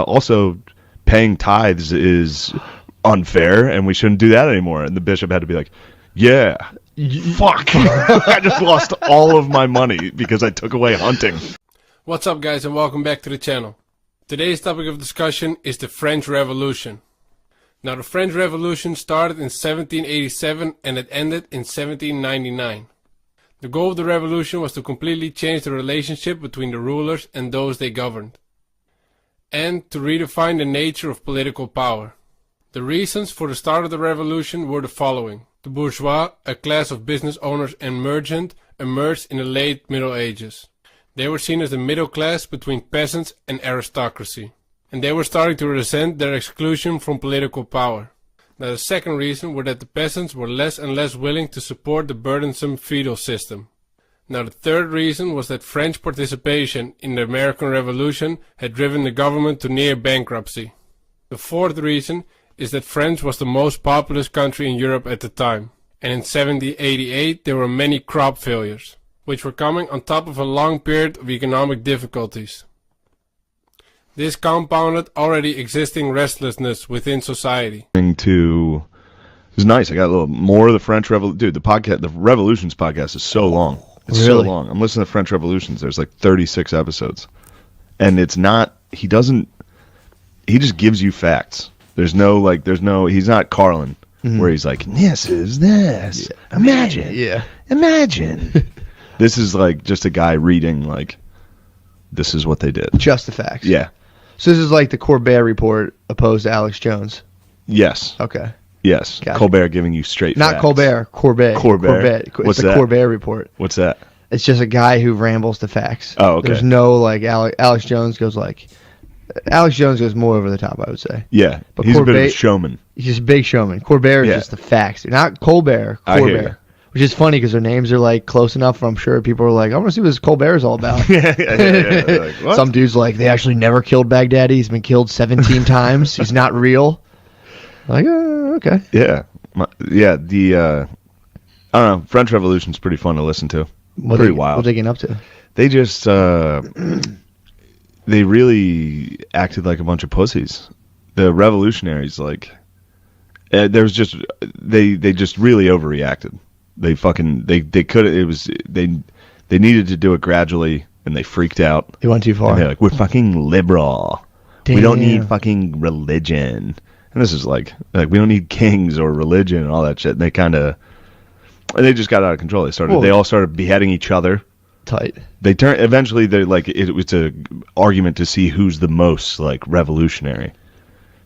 Also, paying tithes is unfair, and we shouldn't do that anymore. And the bishop had to be like, yeah, fuck. I just lost all of my money because I took away hunting. What's up, guys, and welcome back to the channel. Today's topic of discussion is the French Revolution. Now, the French Revolution started in 1787 and it ended in 1799. The goal of the revolution was to completely change the relationship between the rulers and those they governed, and to redefine the nature of political power. The reasons for the start of the revolution were the following. The bourgeois, a class of business owners and merchants, emerged in the late Middle Ages. They were seen as the middle class between peasants and aristocracy, and they were starting to resent their exclusion from political power. Now, the second reason was that the peasants were less and less willing to support the burdensome feudal system. Now, the third reason was that French participation in the American Revolution had driven the government to near bankruptcy. The fourth reason is that France was the most populous country in Europe at the time, and in 1788 there were many crop failures, which were coming on top of a long period of economic difficulties. This compounded already existing restlessness within society. It was nice. I got a little more of the French Revolution. Dude, the Revolutions podcast is so long. It's really? so long. I'm listening to French Revolutions. There's like 36 episodes. And it's not, he just gives you facts. He's not Carlin, where he's like, this is this. Yeah. Imagine. Yeah. Imagine. This is like just a guy reading, like, this is what they did. Just the facts. Yeah. So this is like the Colbert Report opposed to Alex Jones. Yes. Okay. Yes. Gotcha. Colbert giving you straight Not facts. Colbert. Corbett. What's the that? Colbert Report. What's that? It's just a guy who rambles the facts. Oh, okay. There's no like Alex Jones goes more over the top, I would say. Yeah. But He's a bit of a Corbett- showman. He's just a big showman. Colbert is just the facts. Not Colbert. I hear you. Corbett. Which is funny because their names are like close enough. I'm sure people are like, I want to see what this Colbert is all about. Yeah. Like, what? Some dude's like, they actually never killed Baghdadi. He's been killed 17 times. He's not real. Like, okay. Yeah. I don't know. French Revolution's pretty fun to listen to. Pretty wild. What are they getting up to? They just, they really acted like a bunch of pussies. The revolutionaries, like, they just really overreacted. They needed to do it gradually, and they freaked out. They went too far. And they're like, we're fucking liberal. Damn. We don't need fucking religion. And this is like we don't need kings or religion and all that shit. And they just got out of control. They all started beheading each other. Tight. Eventually it was a argument to see who's the most like revolutionary.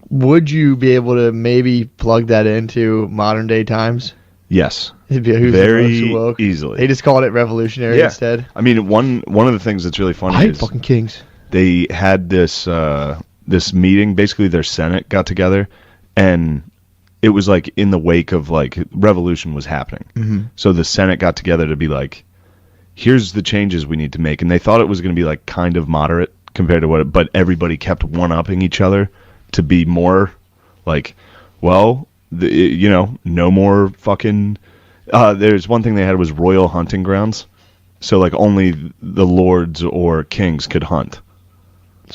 Would you be able to maybe plug that into modern day times? Yes. Who's very the most woke? easily. They just called it revolutionary instead. I mean, one of the things that's really funny I hate is fucking kings. they had this meeting. Basically, their Senate got together, and it was like in the wake of like revolution was happening. Mm-hmm. So the Senate got together to be like, here's the changes we need to make, and they thought it was going to be like kind of moderate compared to but everybody kept one-upping each other to be more like, well, no more fucking. There's one thing they had was royal hunting grounds, so like only the lords or kings could hunt.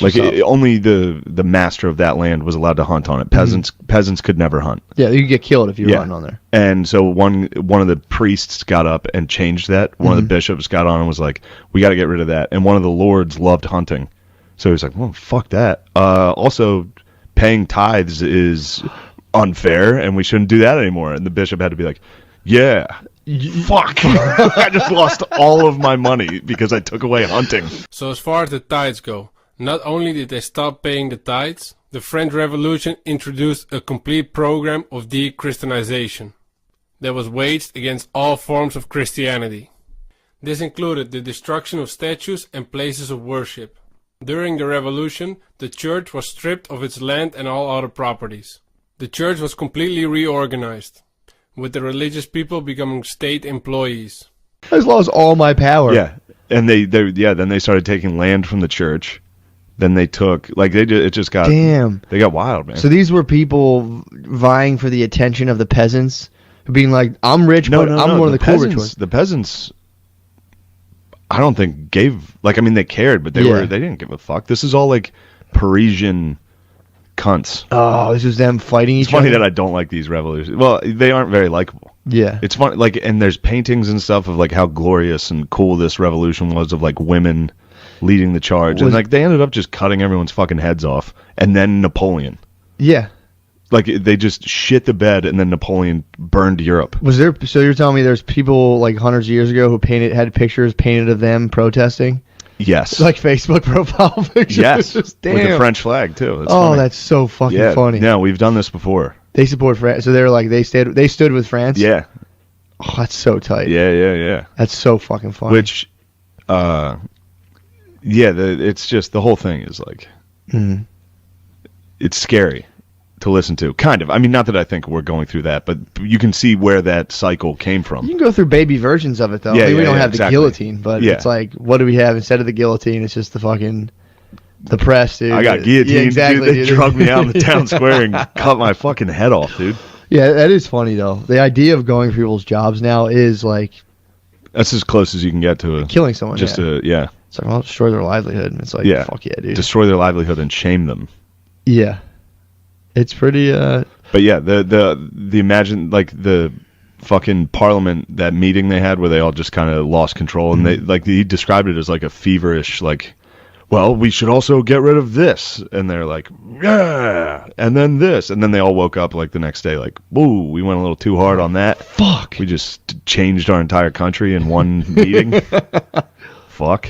Like only the master of that land was allowed to hunt on it. Peasants could never hunt. Yeah, you could get killed if you were hunting on there. And so one of the priests got up and changed that. One of the bishops got on and was like, we got to get rid of that. And one of the lords loved hunting, so he was like, well, fuck that. Also, paying tithes is unfair, and we shouldn't do that anymore. And the bishop had to be like, yeah, fuck. I just lost all of my money because I took away hunting. So as far as the tithes go, not only did they stop paying the tithes, the French Revolution introduced a complete program of de-Christianization that was waged against all forms of Christianity. This included the destruction of statues and places of worship. During the revolution, the church was stripped of its land and all other properties. The church was completely reorganized, with the religious people becoming state employees. I just lost all my power. Yeah, and then they started taking land from the church. Then they took it just got damn. They got wild, man. So these were people vying for the attention of the peasants, being like, "I'm rich, but I'm one of the cool rich ones." The peasants, I don't think they cared, but they didn't give a fuck. This is all like Parisian cunts. Oh, this is them fighting each It's funny other? that I don't like these revolutions. Well, they aren't very likable. Yeah. It's funny, like, and there's paintings and stuff of like how glorious and cool this revolution was, of like women leading the charge, and like they ended up just cutting everyone's fucking heads off, and then Napoleon. Yeah. Like they just shit the bed, and then Napoleon burned Europe. Was there? So you're telling me there's people like hundreds of years ago who had pictures painted of them protesting? Yes. Like Facebook profile pictures. Yes. Damn. With the French flag too. It's Oh, funny. that's so fucking Yeah. funny. No, we've done this before. They support France, so they're like they stood with France. Yeah. Oh, that's so tight. Yeah. That's so fucking funny. Which, it's just the whole thing is like, it's scary to listen to. Kind of. I mean, not that I think we're going through that, but you can see where that cycle came from. You can go through baby versions of it though. Yeah, I mean, we don't have exactly. the guillotine, but Yeah. it's like, what do we have instead of the guillotine? It's just the press, dude. I got guillotined, Yeah, exactly. dude. They dude. drug me out in the town square and cut my fucking head off, dude. Yeah, that is funny though. The idea of going for people's jobs now is like That's as close as you can get to killing someone. just yeah. It's like, I'll destroy their livelihood. And it's like, Yeah. fuck yeah, dude. destroy their livelihood and shame them. Yeah. It's pretty, But yeah, the imagine like the fucking parliament, that meeting they had where they all just kind of lost control, and they like he described it as like a feverish like, well, we should also get rid of this, and they're like, yeah, and then this, and then they all woke up like the next day like, whoa, we went a little too hard on that. fuck. We just changed our entire country in one meeting. Fuck.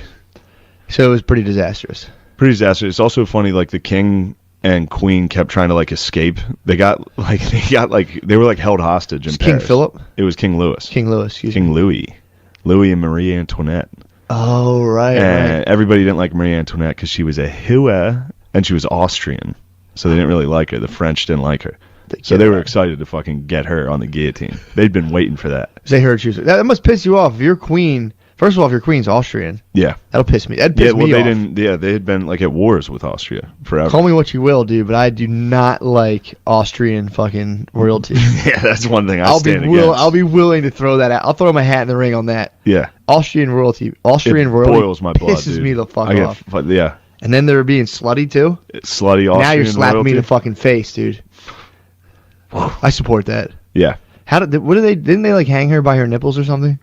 So it was pretty disastrous. Pretty disastrous. It's also funny, like the king and queen kept trying to like escape. They were like held hostage in King Paris. Philip? It was King Louis. King Louis, excuse me. King Louis and Marie Antoinette. Oh, right. And everybody didn't like Marie Antoinette because she was a Hua and she was Austrian, so they didn't really like her. The French didn't like her, so they were excited to fucking get her on the guillotine. They'd been waiting for that. They heard she was. That must piss you off. If your queen, first of all, if your queen's Austrian, Yeah. that'll piss me. That'd piss Yeah. Well, me they off. didn't. Yeah, they had been like at wars with Austria forever. Call me what you will, dude, but I do not like Austrian fucking royalty. Yeah, that's one thing I'll be stand against. I'll be willing to throw that out. I'll throw my hat in the ring on that. Yeah. Austrian royalty It boils my blood, pisses dude. me the fuck I get off. Yeah. And then they're being slutty too. Slutty Austrian Now you're slapping royalty. me in the fucking face, dude. I support that. Yeah. What did they? Didn't they like hang her by her nipples or something?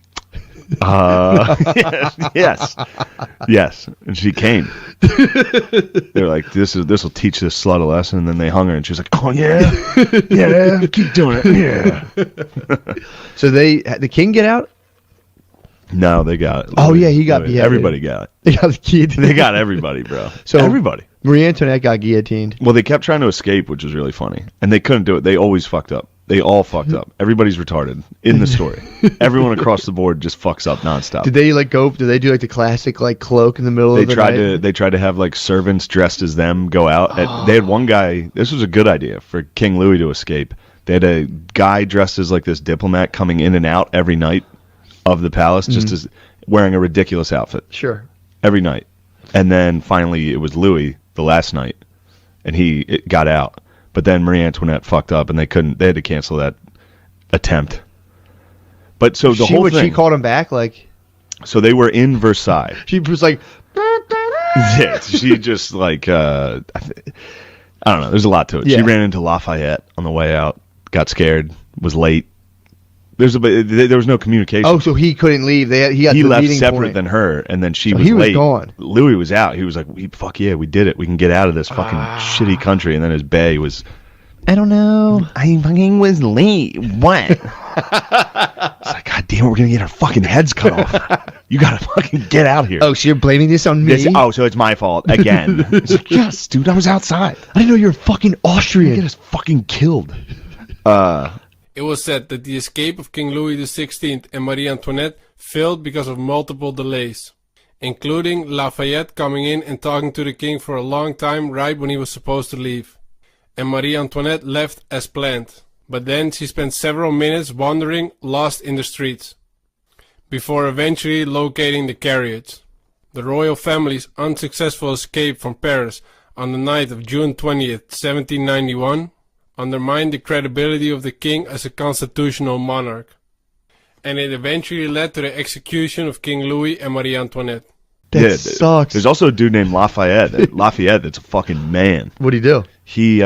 Yes, and she came. They're like, this will teach this slut a lesson, and then they hung her, and she was like, oh yeah, yeah, keep doing it, yeah. So the king get out? No, they got it. Oh, yeah, he got beheaded. Everybody got it. They got the guillotine. They got everybody, bro. So everybody. Marie Antoinette got guillotined. Well, they kept trying to escape, which was really funny, and they couldn't do it. They always fucked up. They all fucked up. Everybody's retarded in the story. Everyone across the board just fucks up nonstop. Did they Did they do like the classic like cloak in the middle of the night? They tried to have like servants dressed as them go out. They had one guy. This was a good idea for King Louis to escape. They had a guy dressed as like this diplomat coming in and out every night of the palace, just as wearing a ridiculous outfit Sure. every night. And then finally it was Louis the last night, and it got out. But then Marie Antoinette fucked up, and they had to cancel that attempt. But so the whole thing. She called him back like. So they were in Versailles. She was like. Yeah, she just like I don't know. There's a lot to it. Yeah. She ran into Lafayette on the way out, got scared, was late. There was no communication. Oh, so he couldn't leave. He left separate than her, and then she was he was late. gone. Louis was out. He was like, "Fuck yeah, we did it. We can get out of this fucking shitty country." And then his bae was, I don't know. I fucking was late. What? It's like, God damn it, we're gonna get our fucking heads cut off. You gotta fucking get out here. Oh, so you're blaming this on me? So it's my fault again. It's like, yes, dude, I was outside. I didn't know you were fucking Austrian. Get us fucking killed. It was said that the escape of King Louis XVI and Marie Antoinette failed because of multiple delays, including Lafayette coming in and talking to the king for a long time right when he was supposed to leave. And Marie Antoinette left as planned, but then she spent several minutes wandering, lost in the streets, before eventually locating the carriage. The royal family's unsuccessful escape from Paris on the night of June 20th, 1791, undermined the credibility of the king as a constitutional monarch, and it eventually led to the execution of King Louis and Marie Antoinette. That sucks. There's also a dude named Lafayette. Lafayette, that's a fucking man. What'd he do? He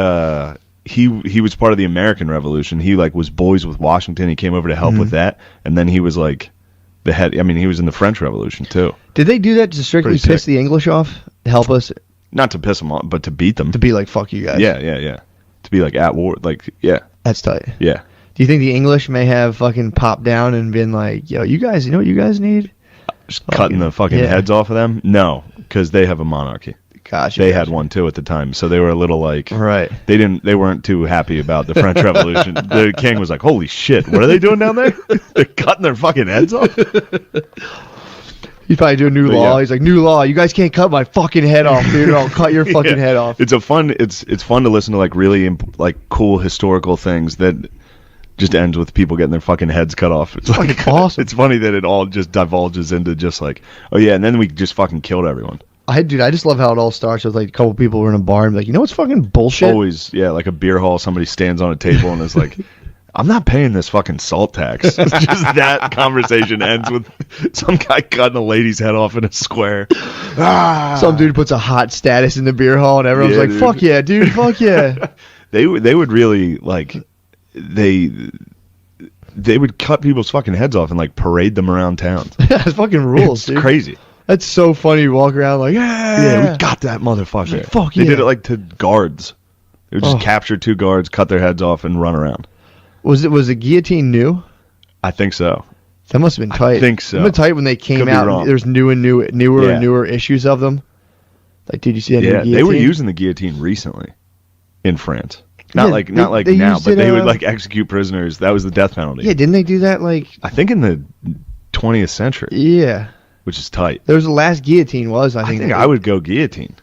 was part of the American Revolution. He like was boys with Washington. He came over to help with that, and then he was like the head. I mean, he was in the French Revolution too. Did they do that to strictly piss the English off? To help us? Not to piss them off, but to beat them. To be like, fuck you guys. Yeah. To be like at war, like That's tight. Yeah. Do you think the English may have fucking popped down and been like, yo, you guys, you know what you guys need? Just cutting the fucking heads off of them? No, because they have a monarchy. Gotcha. They had one too at the time, so they were a little like right. They weren't too happy about the French Revolution. The king was like, "Holy shit, what are they doing down there? They're cutting their fucking heads off." He's probably doing new law. He's like, new law. You guys can't cut my fucking head off, dude. I'll cut your fucking head off. It's fun to listen to like really like cool historical things that just ends with people getting their fucking heads cut off. It's like awesome. It's funny that it all just divulges into just like, oh yeah, and then we just fucking killed everyone. I just love how it all starts with like a couple people were in a bar and be like, you know what's fucking bullshit? Always, yeah, like a beer hall, somebody stands on a table and is like, I'm not paying this fucking salt tax. Just that conversation ends with some guy cutting a lady's head off in a square. Some dude puts a hot status in the beer hall and everyone's like, dude. Fuck yeah, dude, fuck yeah. They would really like they would cut people's fucking heads off and like parade them around town. Yeah, it's fucking rules, dude. It's crazy. That's so funny. You walk around like, yeah, we got that motherfucker. Like, fuck yeah. They did it like to guards. They would just capture 2 guards, cut their heads off, and run around. Was the guillotine new? I think so. That must have been tight. I think so. It must have been tight when they came out. There's newer and newer issues of them. Like, did you see that? Yeah, they were using the guillotine recently in France. Not Yeah, like they now, used but it, they would like execute prisoners. That was the death penalty. Yeah, didn't they do that? Like, I think in the 20th century. Yeah. Which is tight. There was the last guillotine was, I think I would go guillotine.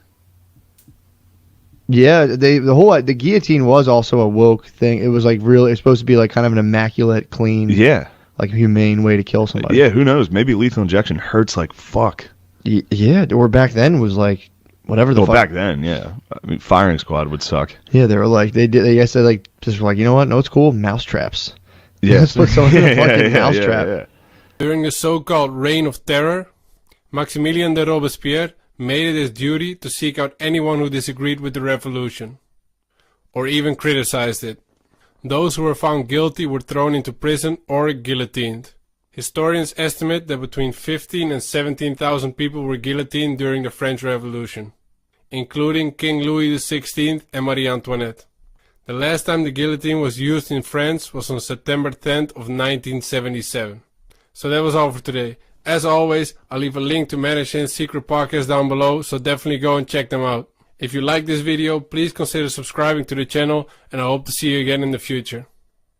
Yeah, the guillotine was also a woke thing. It was like really, it's supposed to be like kind of an immaculate, clean, like humane way to kill somebody. Yeah, who knows? Maybe lethal injection hurts like fuck. Yeah, or back then was like whatever the fuck. Back then, yeah. I mean, firing squad would suck. Yeah, they were like they said like just were like, you know what? No, it's cool. Mouse traps. Yeah, let's put someone in a fucking mouse trap. Yeah. During the so-called Reign of Terror, Maximilien de Robespierre made it his duty to seek out anyone who disagreed with the revolution, or even criticized it. Those who were found guilty were thrown into prison or guillotined. Historians estimate that between 15,000 and 17,000 people were guillotined during the French Revolution, including King Louis XVI and Marie Antoinette. The last time the guillotine was used in France was on September 10th of 1977. So that was all for today. As always, I'll leave a link to Madison's secret podcast down below, so definitely go and check them out. If you like this video, please consider subscribing to the channel, and I hope to see you again in the future.